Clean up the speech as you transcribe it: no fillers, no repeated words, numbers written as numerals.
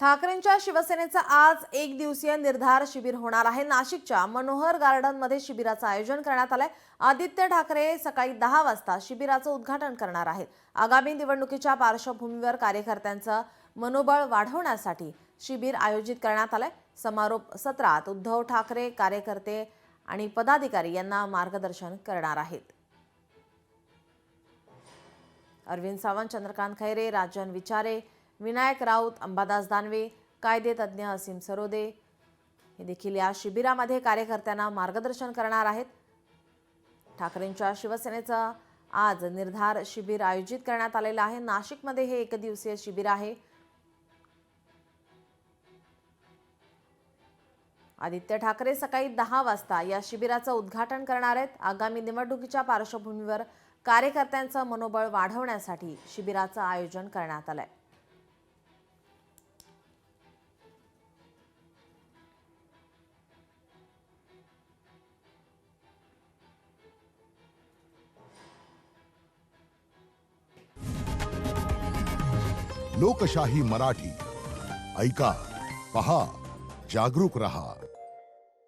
ठाकरेंच्या शिवसेनेचं आज एक दिवसीय निर्धार शिबिर होणार आहे। नाशिकच्या मनोहर गार्डन मध्ये शिबिराचं आयोजन करण्यात आलंय। आदित्य ठाकरे सकाळी 10 वाजता शिबिराचं उद्घाटन करणार आहेत। आगामी निवडणुकीच्या पार्श्वभूमीवर कार्यकर्त्यांचं मनोबळ वाढवण्यासाठी शिबिर आयोजित करण्यात आलंय। समारोप सत्रात उद्धव ठाकरे कार्यकर्ते आणि पदाधिकारी यांना मार्गदर्शन करणार आहेत। अरविंद सावंत, चंद्रकांत खैरे, राजन विचारे, विनायक राऊत, अंबादास दानवे, कायदे तज्ञ असीम सरोदे हे देखील या शिबिरामध्ये कार्यकर्त्यांना मार्गदर्शन करणार आहेत। ठाकरेंच्या शिवसेनेचं आज निर्धार शिबिर आयोजित करण्यात आलेलं आहे। नाशिकमध्ये हे एकदिवसीय शिबिर आहे। आदित्य ठाकरे सकाळी 10 वाजता या शिबिराचं उद्घाटन करणार आहेत। आगामी निवडणुकीच्या पार्श्वभूमीवर कार्यकर्त्यांचं मनोबळ वाढवण्यासाठी शिबिराचं आयोजन करण्यात आलंय। लोकशाही मराठी ऐका, पहा, जागरूक रहा।